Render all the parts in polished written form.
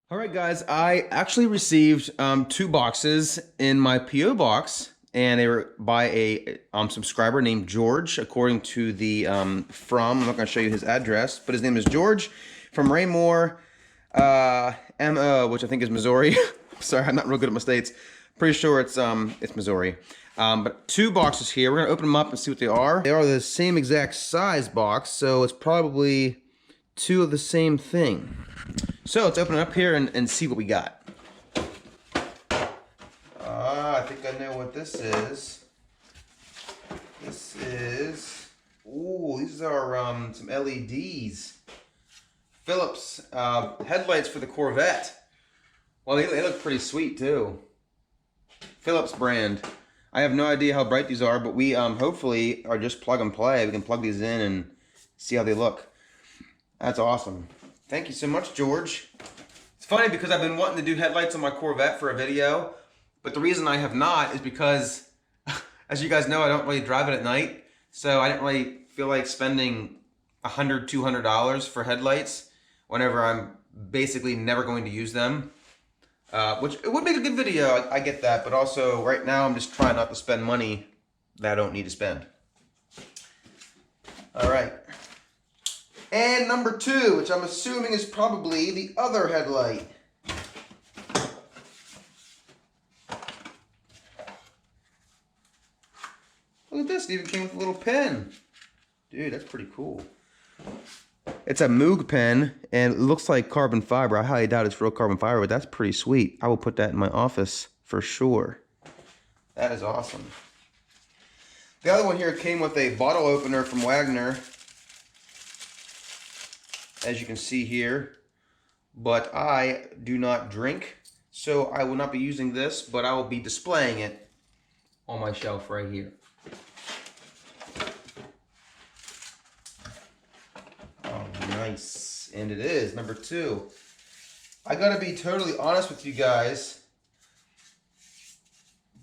All right, guys, I actually received two boxes in my P.O. box, and they were by a subscriber named George, according to the I'm not going to show you his address, but his name is George from Raymore, MO, which I think is Missouri. Sorry, I'm not real good at my states. Pretty sure it's Missouri. But two boxes here. We're going to open them up and see what they are. They are the same exact size box, so it's probably two of the same thing. So let's open it up here and see what we got. I think I know what this is. This is, ooh, these are some LEDs. Philips headlights for the Corvette. Well, they look pretty sweet too. Philips brand. I have no idea how bright these are, but we hopefully are just plug and play. We can plug these in and see how they look. That's awesome. Thank you so much, George. It's funny because I've been wanting to do headlights on my Corvette for a video, but the reason I have not is because, as you guys know, I don't really drive it at night, so I didn't really feel like spending $100, $200 for headlights whenever I'm basically never going to use them. Which it would make a good video, I get that, but also right now I'm just trying not to spend money that I don't need to spend. All right. And number two, which I'm assuming is probably the other headlight. Look at this, it even came with a little pen. Dude, that's pretty cool. It's a Moog pen, and it looks like carbon fiber. I highly doubt it's real carbon fiber, but that's pretty sweet. I will put that in my office for sure. That is awesome. The other one here came with a bottle opener from Wagner, as you can see here, but I do not drink, so I will not be using this, but I will be displaying it on my shelf right here. Oh, nice. And it is number two. I gotta be totally honest with you guys.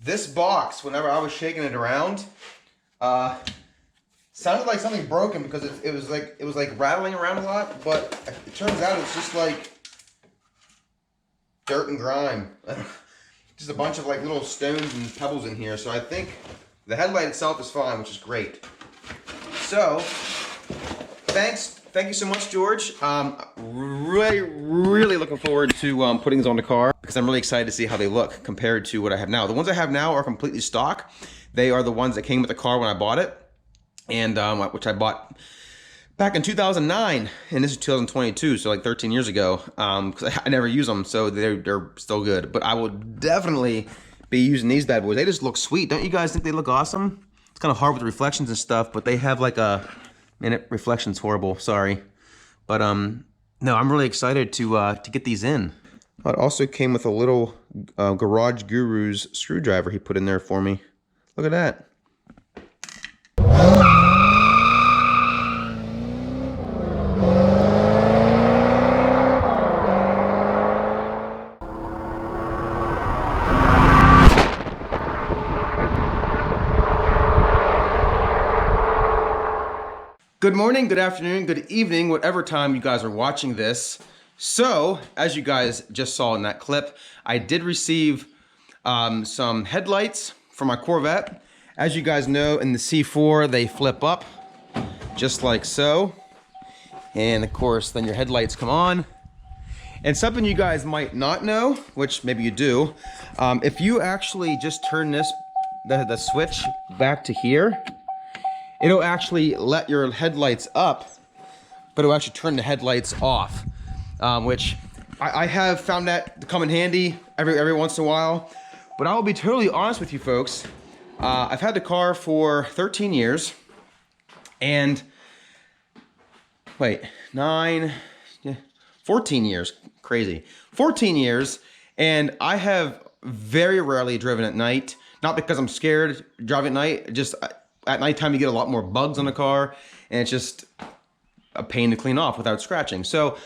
This box, whenever I was shaking it around, sounded like something broken because it was like rattling around a lot, but it turns out it's just like dirt and grime. Just a bunch of like little stones and pebbles in here. So I think the headlight itself is fine, which is great. So thank you so much, George. Really looking forward to putting these on the car because I'm really excited to see how they look compared to what I have now. The ones I have now are completely stock. They are the ones that came with the car when I bought it. And which I bought back in 2009, and this is 2022, so like 13 years ago, because I never use them, so they're still good. But I will definitely be using these bad boys. They just look sweet. Don't you guys think they look awesome? It's kind of hard with the reflections and stuff, but they have like a, reflection's horrible, sorry. But no, I'm really excited to get these in. It also came with a little Garage Guru's screwdriver he put in there for me. Look at that. Good morning, good afternoon, good evening, whatever time you guys are watching this. So, as you guys just saw in that clip, I did receive some headlights for my Corvette. As you guys know, in the C4, they flip up just like so. And of course, then your headlights come on. And something you guys might not know, which maybe you do, if you actually just turn the switch back to here, it'll actually let your headlights up, but it'll actually turn the headlights off, which I have found that to come in handy every once in a while. But I will be totally honest with you folks. I've had the car for 13 years, and wait, 14 years, crazy. 14 years, and I have very rarely driven at night, not because I'm scared driving at night, just at nighttime you get a lot more bugs on the car, and it's just a pain to clean off without scratching. So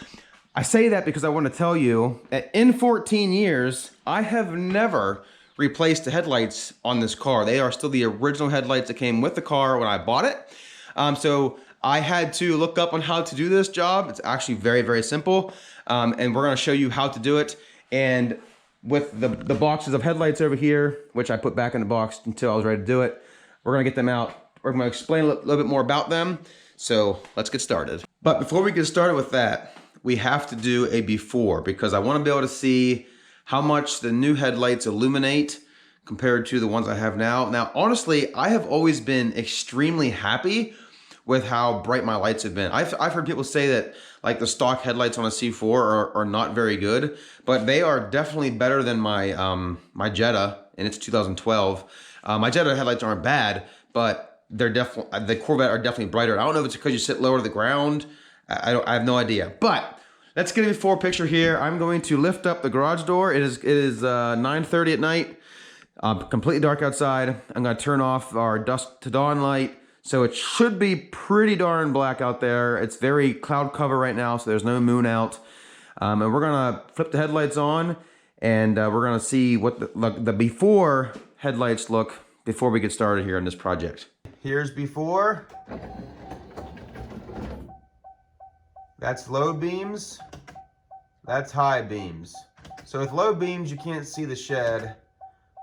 I say that because I want to tell you that in 14 years, I have never replaced the headlights on this car. They are still the original headlights that came with the car when I bought it. So I had to look up on how to do this job. It's actually very, very simple. and we're gonna show you how to do it. And with the boxes of headlights over here, which I put back in the box until I was ready to do it, we're gonna get them out. We're gonna explain a little bit more about them. So let's get started. But before we get started with that, we have to do a before, because I wanna be able to see how much the new headlights illuminate compared to the ones I have now. Now, honestly, I have always been extremely happy with how bright my lights have been. I've heard people say that like the stock headlights on a C4 are not very good, but they are definitely better than my my Jetta, and it's 2012. My Jetta headlights aren't bad, but they're definitely, the Corvette are definitely brighter. I don't know if it's because you sit lower to the ground. I have no idea. But let's get a before picture here. I'm going to lift up the garage door. It is 9:30 at night. Completely dark outside. I'm gonna turn off our dusk to dawn light. So it should be pretty darn black out there. It's very cloud cover right now, so there's no moon out. And we're gonna flip the headlights on, and we're gonna see what the before headlights look before we get started here on this project. Here's before. That's low beams. That's high beams. So with low beams, you can't see the shed.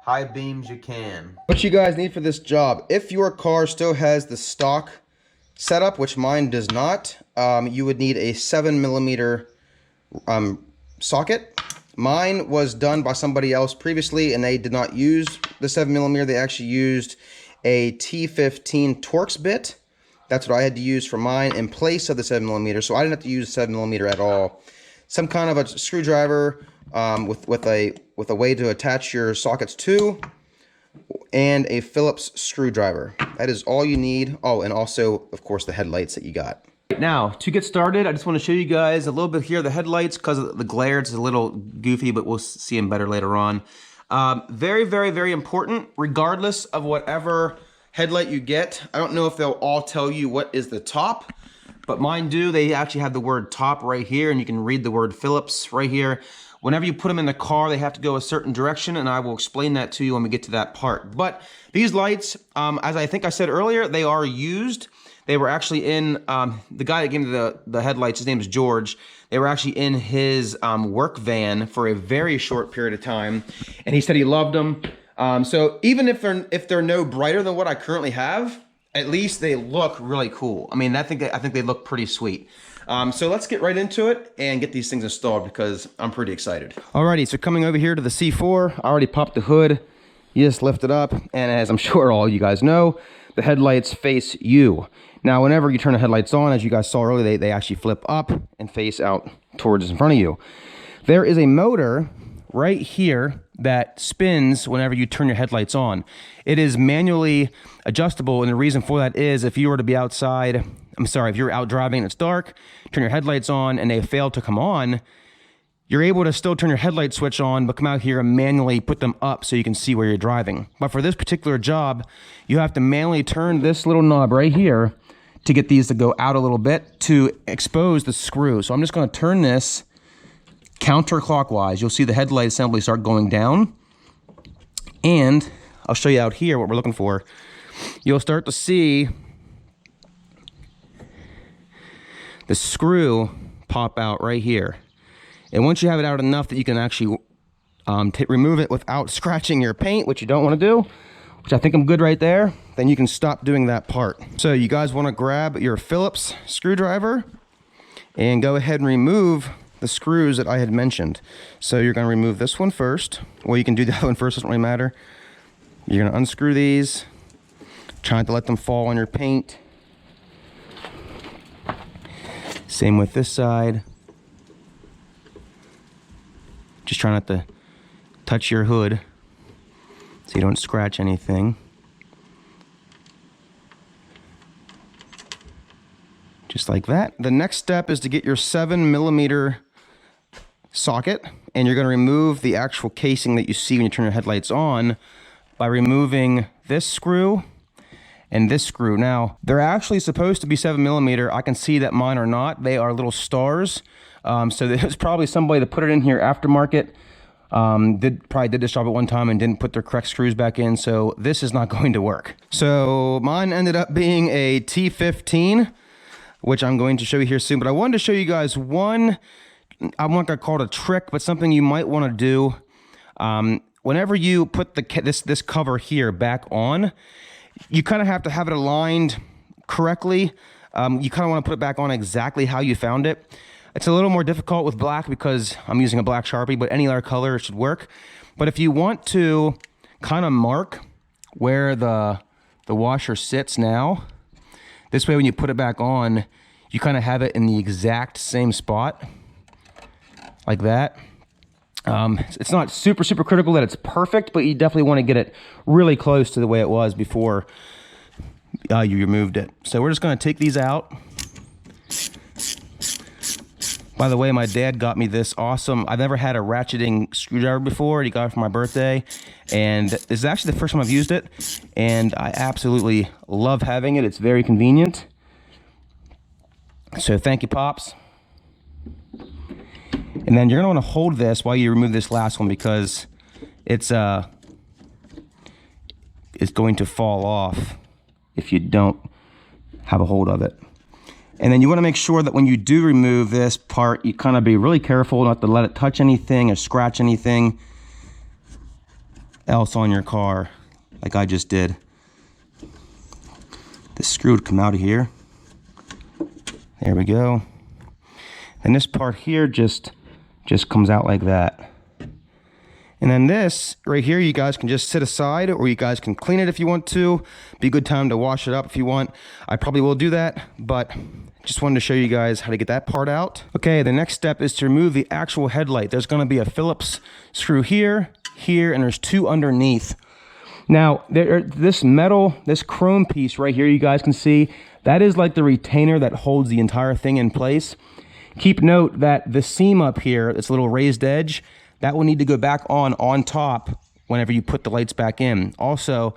High beams you can. What you guys need for this job, if your car still has the stock setup, which mine does not, you would need a 7mm socket. Mine was done by somebody else previously, and they did not use the 7mm. They actually used a T15 Torx bit. That's what I had to use for mine in place of the 7mm, so I didn't have to use 7mm at all. Some kind of a screwdriver with a way to attach your sockets to, and a Phillips screwdriver. That is all you need. Oh, and also, of course, the headlights that you got. Now, to get started, I just want to show you guys a little bit here of the headlights, because of the glare. It's a little goofy, but we'll see them better later on. Very, very, very important, regardless of whatever headlight you get. I don't know if they'll all tell you what is the top, but mine do. They actually have the word top right here, and you can read the word Phillips right here. Whenever you put them in the car, they have to go a certain direction, and I will explain that to you when we get to that part. But these lights, as I think I said earlier, they are used. They were actually in, the guy that gave me the headlights, his name is George. They were actually in his work van for a very short period of time, and he said he loved them. So even if they're no brighter than what I currently have, at least they look really cool. I mean, I think they look pretty sweet. So let's get right into it and get these things installed, because I'm pretty excited. Alrighty, so coming over here to the C4, I already popped the hood. You just lift it up, and as I'm sure all you guys know, the headlights face you. Now, whenever you turn the headlights on, as you guys saw earlier, they actually flip up and face out towards in front of you. There is a motor right here that spins whenever you turn your headlights on. It is manually adjustable, and the reason for that is if you were to be outside, if you're out driving and it's dark, turn your headlights on and they fail to come on, you're able to still turn your headlight switch on, but come out here and manually put them up so you can see where you're driving. But for this particular job, you have to manually turn this little knob right here to get these to go out a little bit to expose the screw. So I'm just gonna turn this counterclockwise. You'll see the headlight assembly start going down. And I'll show you out here what we're looking for. You'll start to see the screw pop out right here. And once you have it out enough that you can actually remove it without scratching your paint, which you don't want to do, which I think I'm good right there, then you can stop doing that part. So you guys want to grab your Phillips screwdriver and go ahead and remove the screws that I had mentioned. So you're going to remove this one first, or you can do the other one first, doesn't really matter. You're going to unscrew these, try not to let them fall on your paint. Same with this side. Just try not to touch your hood so you don't scratch anything. Just like that. The next step is to get your 7mm socket, and you're going to remove the actual casing that you see when you turn your headlights on by removing this screw and this screw. Now, they're actually supposed to be 7mm. I can see that mine are not. They are little stars. So there's probably somebody that put it in here aftermarket. Probably did this job at one time and didn't put their correct screws back in. So this is not going to work. So mine ended up being a T15, which I'm going to show you here soon. But I wanted to show you guys one I'm not gonna call it a trick, but something you might want to do. Whenever you put this cover here back on, you kind of have to have it aligned correctly. You kind of want to put it back on exactly how you found it. It's a little more difficult with black because I'm using a black Sharpie, but any other color should work. But if you want to kind of mark where the washer sits now, this way when you put it back on, you kind of have it in the exact same spot, like that. It's not super critical that it's perfect, but you definitely want to get it really close to the way it was before you removed it. So we're just going to take these out. By the way, my dad got me this awesome, I've never had a ratcheting screwdriver before. He got it for my birthday, and this is actually the first time I've used it, and I absolutely love having it. It's very convenient. So thank you, Pops. And then you're gonna wanna hold this while you remove this last one, because it's going to fall off if you don't have a hold of it. And then you want to make sure that when you do remove this part, you kind of be really careful not to let it touch anything or scratch anything else on your car, like I just did. This screw would come out of here. There we go. And this part here just comes out like that. And then this right here, you guys can just sit aside, or you guys can clean it if you want to. Be a good time to wash it up if you want. I probably will do that, but just wanted to show you guys how to get that part out. Okay, the next step is to remove the actual headlight. There's gonna be a Phillips screw here, and there's two underneath. Now, this chrome piece right here, you guys can see, that is like the retainer that holds the entire thing in place. Keep note that the seam up here, this little raised edge, that will need to go back on top whenever you put the lights back in. Also,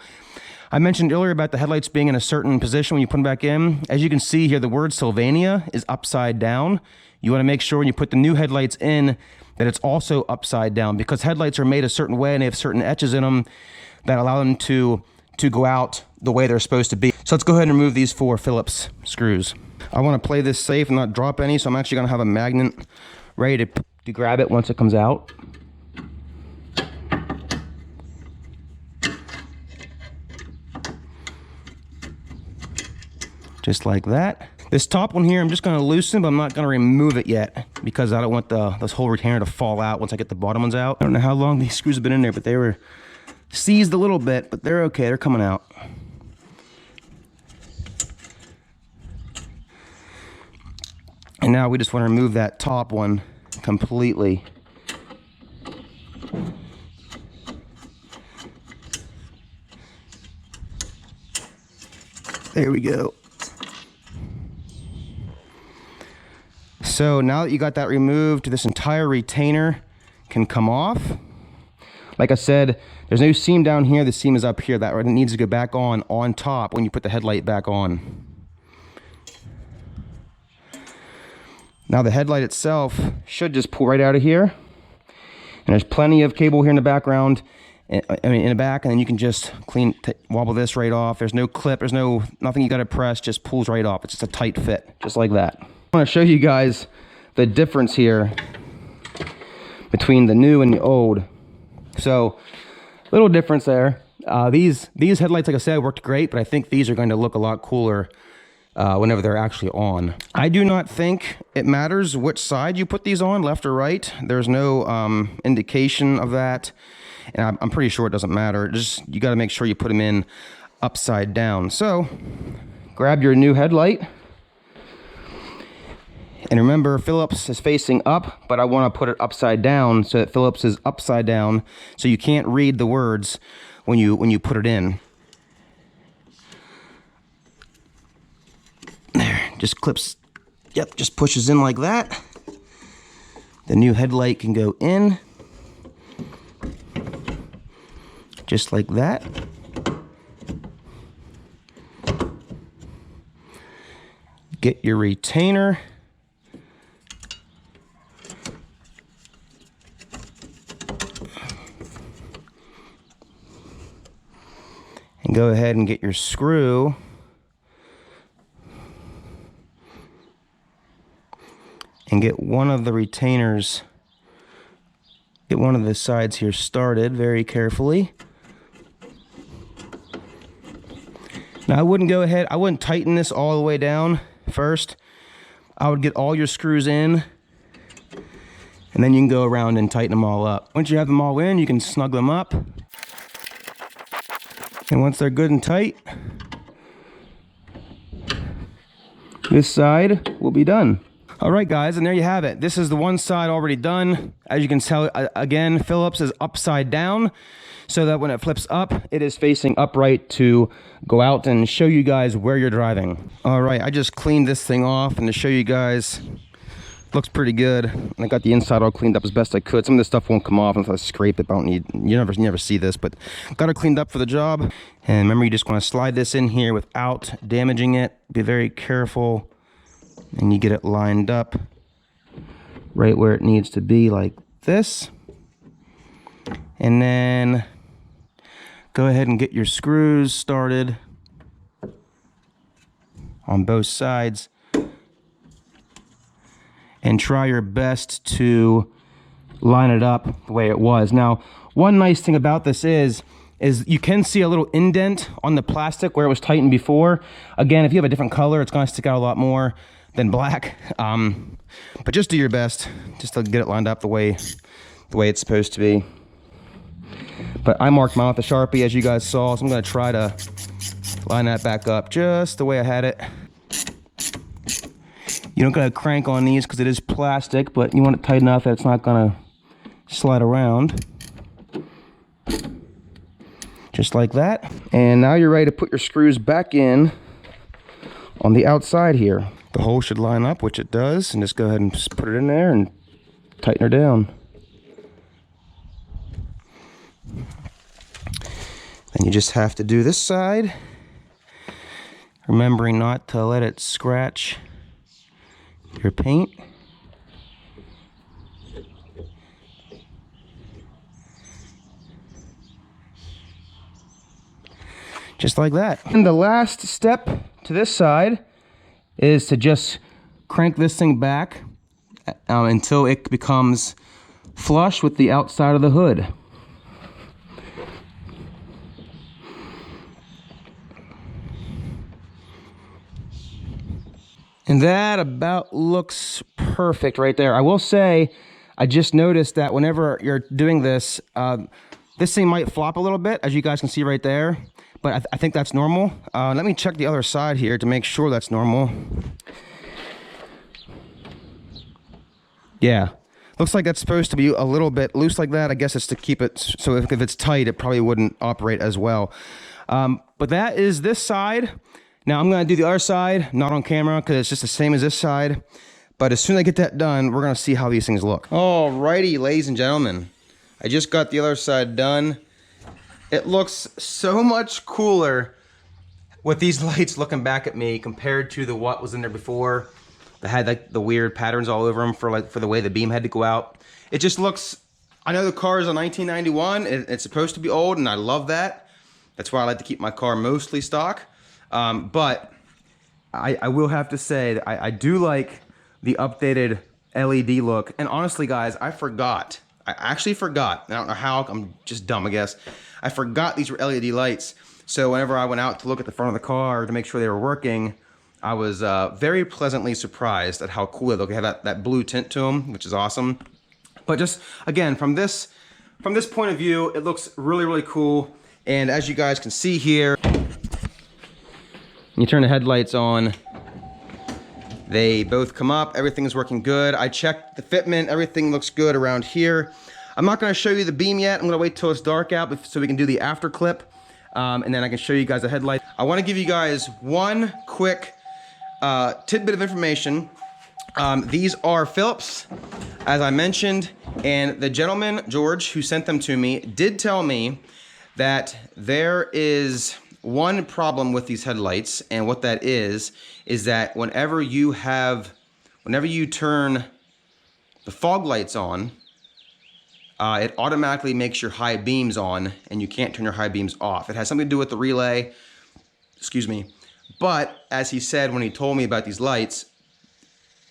I mentioned earlier about the headlights being in a certain position when you put them back in. As you can see here, the word Sylvania is upside down. You want to make sure when you put the new headlights in that it's also upside down, because headlights are made a certain way and they have certain etches in them that allow them to go out the way they're supposed to be. So let's go ahead and remove these 4 Phillips screws. I want to play this safe and not drop any, so I'm actually going to have a magnet ready to grab it once it comes out. Just like that. This top one here, I'm just gonna loosen, but I'm not gonna remove it yet because I don't want this whole retainer to fall out once I get the bottom ones out. I don't know how long these screws have been in there, but they were seized a little bit, but they're okay, they're coming out. And now we just wanna remove that top one completely. There we go. So now that you got that removed, this entire retainer can come off. Like I said, there's no seam down here. The seam is up here. That needs to go back on top when you put the headlight back on. Now the headlight itself should just pull right out of here. And there's plenty of cable here in the background, in the back, and then you can just wobble this right off. There's no clip, there's nothing you gotta press, just pulls right off. It's just a tight fit, just like that. I want to show you guys the difference here between the new and the old. So, little difference there. These headlights, like I said, worked great, but I think these are going to look a lot cooler whenever they're actually on. I do not think it matters which side you put these on, left or right. There's no indication of that, and I'm pretty sure it doesn't matter. You got to make sure you put them in upside down. So, grab your new headlight. And remember, Phillips is facing up, but I want to put it upside down so that Phillips is upside down, so you can't read the words when you put it in. There, just clips. Yep, just pushes in like that. The new headlight can go in, just like that. Get your retainer. And go ahead and get your screw and and get one of the retainers, get one of the sides here started very carefully. Now I wouldn't tighten this all the way down first. I would get all your screws in, and then you can go around and tighten them all up. Once you have them all in, you can snug them up. And once they're good and tight, this side will be done. All right, guys, and there you have it. This is the one side already done. As you can tell, again, Phillips is upside down, so that when it flips up, it is facing upright to go out and show you guys where you're driving. All right, I just cleaned this thing off, and to show you guys, looks pretty good. And I got the inside all cleaned up as best I could. Some of this stuff won't come off unless I scrape it, but I don't need, you never see this, but got it cleaned up for the job. And remember, you just want to slide this in here without damaging it. Be very careful, and you get it lined up right where it needs to be, like this. And then go ahead and get your screws started on both sides, and try your best to line it up the way it was. Now, one nice thing about this is you can see a little indent on the plastic where it was tightened before. Again, if you have a different color, it's gonna stick out a lot more than black. But just do your best just to get it lined up the way it's supposed to be. But I marked mine with a Sharpie, as you guys saw, so I'm gonna try to line that back up just the way I had it. You don't gotta crank on these because it is plastic, but you want it tight enough that it's not gonna slide around. Just like that. And now you're ready to put your screws back in on the outside here. The hole should line up, which it does, and just go ahead and just put it in there and tighten her down. Then you just have to do this side, remembering not to let it scratch your paint. Just like that. And the last step to this side is to just crank this thing back until it becomes flush with the outside of the hood. And that about looks perfect right there. I will say, I just noticed that whenever you're doing this, this thing might flop a little bit, as you guys can see right there. But I think that's normal. Let me check the other side here to make sure that's normal. Yeah, looks like that's supposed to be a little bit loose like that. I guess it's to keep it, so if it's tight, it probably wouldn't operate as well. But that is this side. Now I'm gonna do the other side, not on camera, because it's just the same as this side. But as soon as I get that done, we're gonna see how these things look. Alrighty, ladies and gentlemen. I just got the other side done. It looks so much cooler with these lights looking back at me compared to what was in there before. That had like the weird patterns all over them for the way the beam had to go out. It just looks, I know the car is a 1991, it's supposed to be old, and I love that. That's why I like to keep my car mostly stock. But I will have to say that I do like the updated LED look. And honestly, guys, I actually forgot. I don't know how, I'm just dumb, I guess. I forgot these were LED lights. So whenever I went out to look at the front of the car to make sure they were working, I was very pleasantly surprised at how cool they look. They have that blue tint to them, which is awesome. But just, again, from this point of view, it looks really, really cool. And as you guys can see here, you turn the headlights on, they both come up, everything's working good. I checked the fitment, everything looks good around here. I'm not gonna show you the beam yet. I'm gonna wait till it's dark out so we can do the after clip. And then I can show you guys the headlight. I wanna give you guys one quick tidbit of information. These are Phillips, as I mentioned, and the gentleman, George, who sent them to me, did tell me that there is one problem with these headlights, and what that is that whenever you turn the fog lights on, it automatically makes your high beams on, and you can't turn your high beams off. It has something to do with the relay, excuse me. But as he said when he told me about these lights,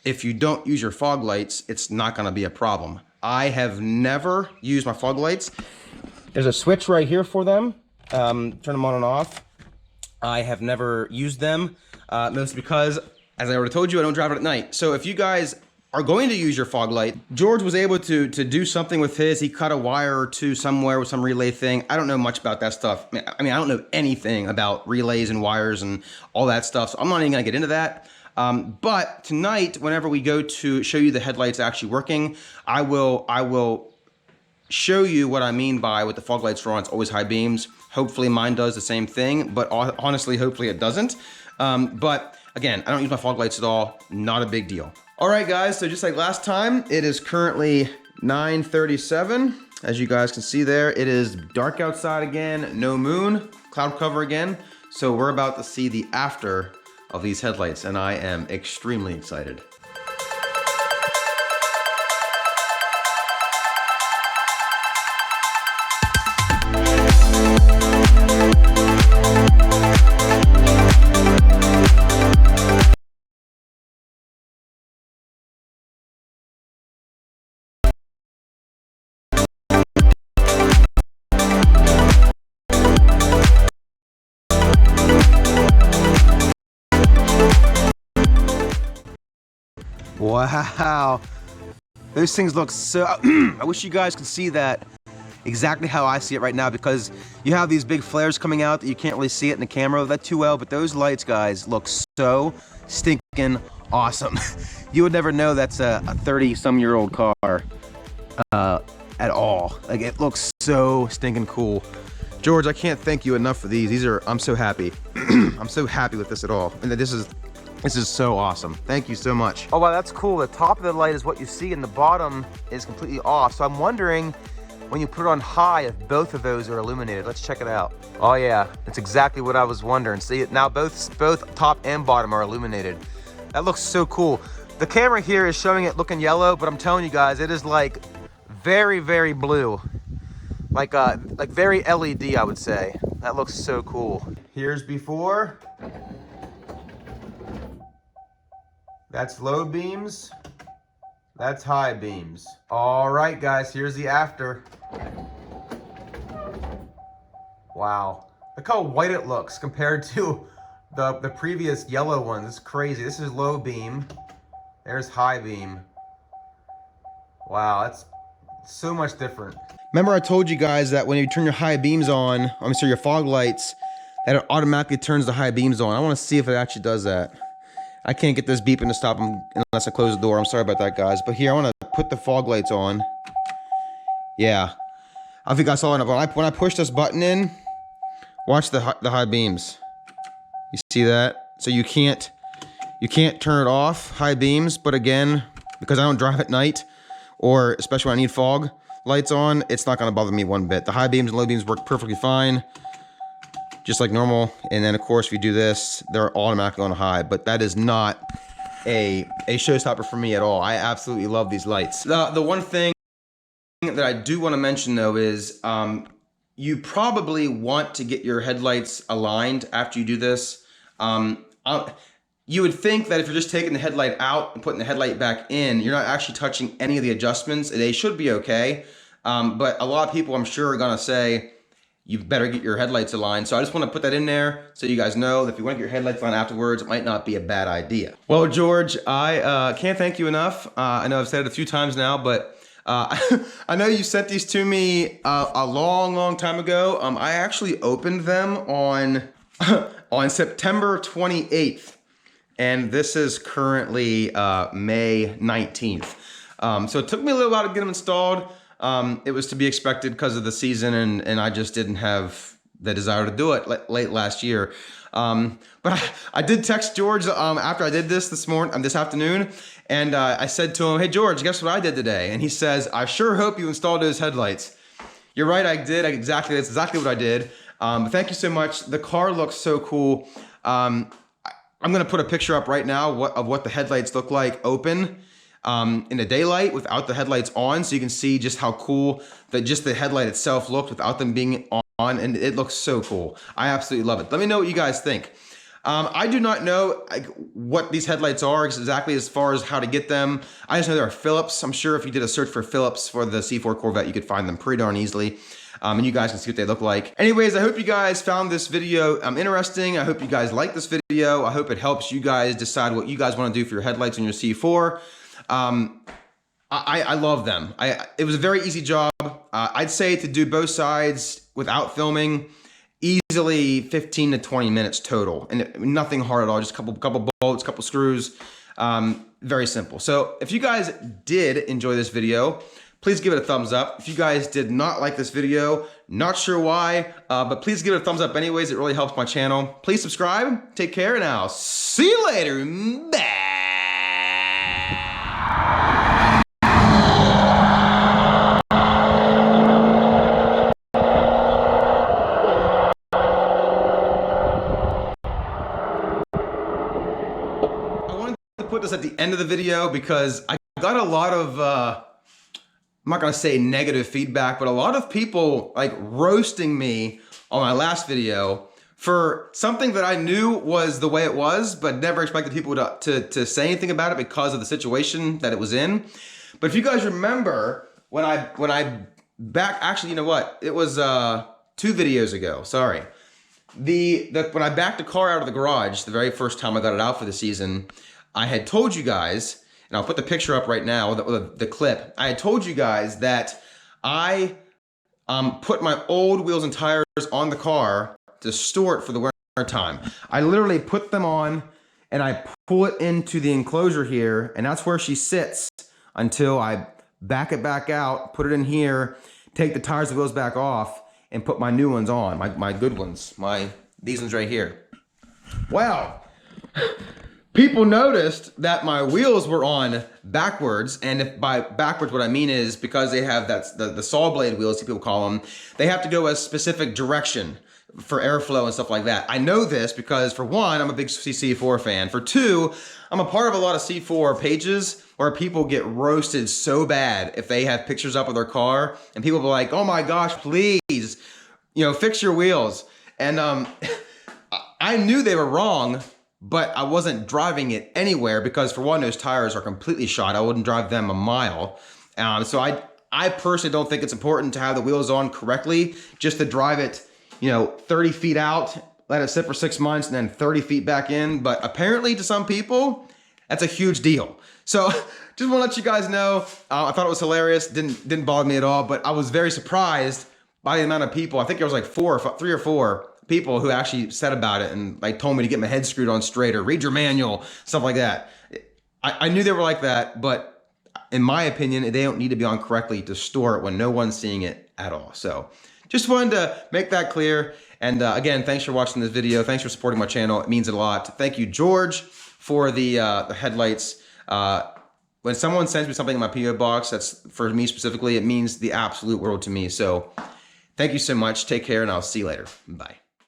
if you don't use your fog lights, it's not gonna be a problem. I have never used my fog lights. There's a switch right here for them. Turn them on and off. I have never used them, mostly because, as I already told you, I don't drive it at night. So if you guys are going to use your fog light, George was able to do something with his. He cut a wire or two somewhere with some relay thing. I don't know much about that stuff. I mean, I don't know anything about relays and wires and all that stuff, so I'm not even gonna get into that. But tonight, whenever we go to show you the headlights actually working, I will show you what I mean by with the fog lights are on, it's always high beams. Hopefully mine does the same thing, but honestly, hopefully it doesn't. But again, I don't use my fog lights at all, not a big deal. All right, guys, so just like last time, it is currently 9:37. As you guys can see there, it is dark outside again, no moon, cloud cover again. So we're about to see the after of these headlights, and I am extremely excited. Wow, those things look so, I wish you guys could see that exactly how I see it right now, because you have these big flares coming out that you can't really see it in the camera that too well, but those lights, guys, look so stinking awesome. You would never know that's a 30-some-year-old car at all. Like, it looks so stinking cool. George, I can't thank you enough for these. I'm so happy. I'm so happy with this at all. And this is so awesome. Thank you so much. Oh wow, that's cool. The top of the light is what you see and the bottom is completely off. So I'm wondering, when you put it on high, if both of those are illuminated. Let's check it out. Oh yeah, that's exactly what I was wondering. See, now both top and bottom are illuminated. That looks so cool. The camera here is showing it looking yellow, but I'm telling you guys, it is like very, very blue. Like very LED, I would say. That looks so cool. Here's before. That's low beams, that's high beams. All right, guys, here's the after. Wow, look how white it looks compared to the previous yellow one. This is crazy. This is low beam, there's high beam. Wow, that's so much different. Remember I told you guys that when you turn your high beams on, I'm sorry, your fog lights, that it automatically turns the high beams on. I wanna see if it actually does that. I can't get this beeping to stop unless I close the door. I'm sorry about that, guys. But here, I want to put the fog lights on. Yeah. I think I saw it. When I push this button in, watch the high beams. You see that? So you can't turn it off, high beams. But again, because I don't drive at night, or especially when I need fog lights on, it's not going to bother me one bit. The high beams and low beams work perfectly fine, just like normal. And then of course, if you do this, they're automatically on high, but that is not a showstopper for me at all. I absolutely love these lights. The one thing that I do want to mention though is you probably want to get your headlights aligned after you do this. You would think that if you're just taking the headlight out and putting the headlight back in, you're not actually touching any of the adjustments. They should be okay. But a lot of people, I'm sure, are gonna say, you better get your headlights aligned. So I just want to put that in there so you guys know that if you want to get your headlights aligned afterwards, it might not be a bad idea. Well, George, I can't thank you enough. I know I've said it a few times now, but I know you sent these to me a long time ago. I actually opened them on on September 28th, and this is currently May 19th. So it took me a little while to get them installed. It was to be expected because of the season, and I just didn't have the desire to do it late last year. But I did text George after I did this afternoon, and I said to him, "Hey George, guess what I did today?" And he says, "I sure hope you installed those headlights." You're right, I did. That's exactly what I did. Thank you so much. The car looks so cool. I'm gonna put a picture up right now of what the headlights look like open. In the daylight without the headlights on, so you can see just how cool just the headlight itself looked without them being on, and it looks so cool. I absolutely love it. Let me know what you guys think. I do not know what these headlights are exactly as far as how to get them. I just know they're Phillips. I'm sure if you did a search for Phillips for the C4 Corvette, you could find them pretty darn easily. And you guys can see what they look like. Anyways, I hope you guys found this video interesting. I hope you guys like this video. I hope it helps you guys decide what you guys want to do for your headlights on your C4. I love them. It was a very easy job. I'd say to do both sides without filming, easily 15 to 20 minutes total, and nothing hard at all. Just a couple bolts, couple screws. Very simple. So if you guys did enjoy this video, please give it a thumbs up. If you guys did not like this video, not sure why, but please give it a thumbs up anyways. It really helps my channel. Please subscribe. Take care, and I'll see you later. Bye. Put this at the end of the video because I got a lot of I'm not gonna say negative feedback, but a lot of people like roasting me on my last video for something that I knew was the way it was, but never expected people to say anything about it because of the situation that it was in. But if you guys remember when I actually, you know what, it was 2 videos ago, sorry. When I backed the car out of the garage the very first time I got it out for the season, I had told you guys, and I'll put the picture up right now, the clip. I had told you guys that I put my old wheels and tires on the car to store it for the winter time. I literally put them on and I pull it into the enclosure here, and that's where she sits until I back it back out, put it in here, take the tires and wheels back off, and put my new ones on, my good ones, these ones right here. Wow. People noticed that my wheels were on backwards, and if by backwards what I mean is because they have the saw blade wheels, people call them, they have to go a specific direction for airflow and stuff like that. I know this because for one, I'm a big C4 fan. For two, I'm a part of a lot of C4 pages where people get roasted so bad if they have pictures up of their car, and people be like, oh my gosh, please, fix your wheels. And I knew they were wrong, but I wasn't driving it anywhere because for one, those tires are completely shot. I wouldn't drive them a mile. So I personally don't think it's important to have the wheels on correctly, just to drive it, 30 feet out, let it sit for 6 months, and then 30 feet back in. But apparently to some people, that's a huge deal. So just want to let you guys know, I thought it was hilarious. Didn't bother me at all, but I was very surprised by the amount of people. I think there was like 3 or 4 people who actually said about it and like told me to get my head screwed on straight or read your manual, stuff like that. I knew they were like that, but in my opinion, they don't need to be on correctly to store it when no one's seeing it at all. So just wanted to make that clear. And again, thanks for watching this video. Thanks for supporting my channel. It means a lot. Thank you, George, for the headlights. When someone sends me something in my PO box, that's for me specifically, it means the absolute world to me. So thank you so much. Take care, and I'll see you later. Bye.